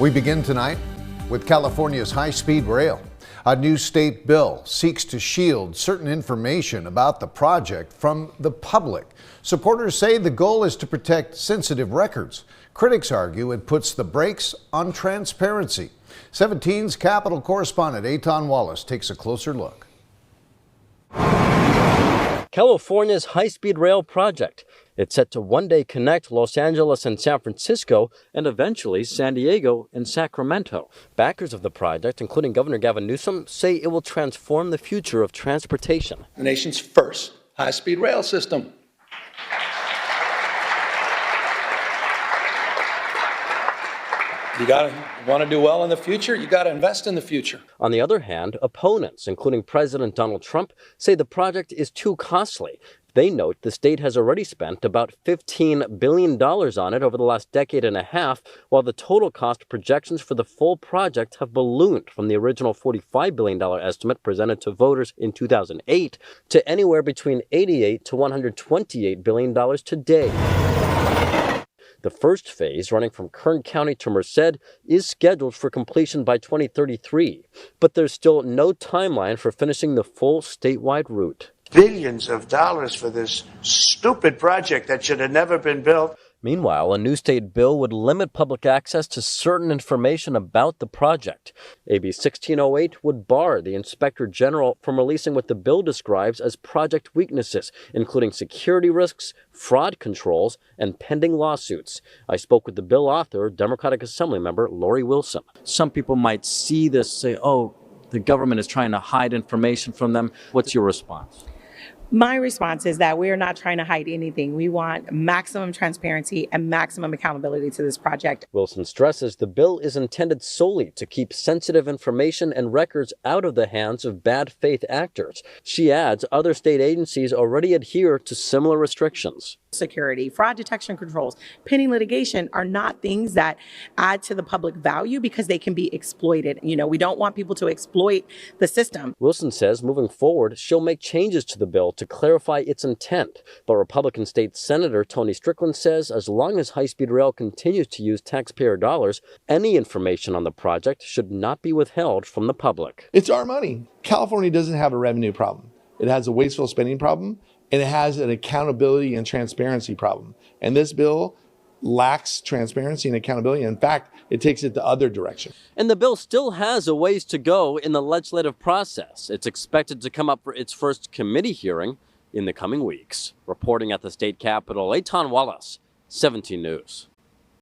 We begin tonight with California's high-speed rail. A new state bill seeks to shield certain information about the project from the public. Supporters say the goal is to protect sensitive records. Critics argue it puts the brakes on transparency. 17's Capitol correspondent Eitan Wallace takes a closer look. California's high-speed rail project. It's set to one day connect Los Angeles and San Francisco and eventually San Diego and Sacramento. Backers of the project, including Governor Gavin Newsom, say it will transform the future of transportation. The nation's first high-speed rail system. You want to do well in the future, you got to invest in the future. On the other hand, opponents, including President Donald Trump, say the project is too costly. They note the state has already spent about $15 billion on it over the last decade and a half, while the total cost projections for the full project have ballooned from the original $45 billion estimate presented to voters in 2008 to anywhere between $88 to $128 billion today. The first phase, running from Kern County to Merced, is scheduled for completion by 2033, but there's still no timeline for finishing the full statewide route. Billions of dollars for this stupid project that should have never been built. Meanwhile, a new state bill would limit public access to certain information about the project. AB 1608 would bar the Inspector General from releasing what the bill describes as project weaknesses, including security risks, fraud controls, and pending lawsuits. I spoke with the bill author, Democratic Assembly member Lori Wilson. Some people might see this, say, oh, the government is trying to hide information from them. What's your response? My response is that we are not trying to hide anything. We want maximum transparency and maximum accountability to this project. Wilson stresses the bill is intended solely to keep sensitive information and records out of the hands of bad faith actors. She adds other state agencies already adhere to similar restrictions. Security, fraud detection controls, pending litigation are not things that add to the public value because they can be exploited. We don't want people to exploit the system. Wilson says moving forward, she'll make changes to the bill to clarify its intent. But Republican State Senator Tony Strickland says as long as high-speed rail continues to use taxpayer dollars, any information on the project should not be withheld from the public. It's our money. California doesn't have a revenue problem. It has a wasteful spending problem, and it has an accountability and transparency problem. And this bill lacks transparency and accountability. In fact, it takes it the other direction. And the bill still has a ways to go in the legislative process. It's expected to come up for its first committee hearing in the coming weeks. Reporting at the state capitol, Eitan Wallace, 17 News.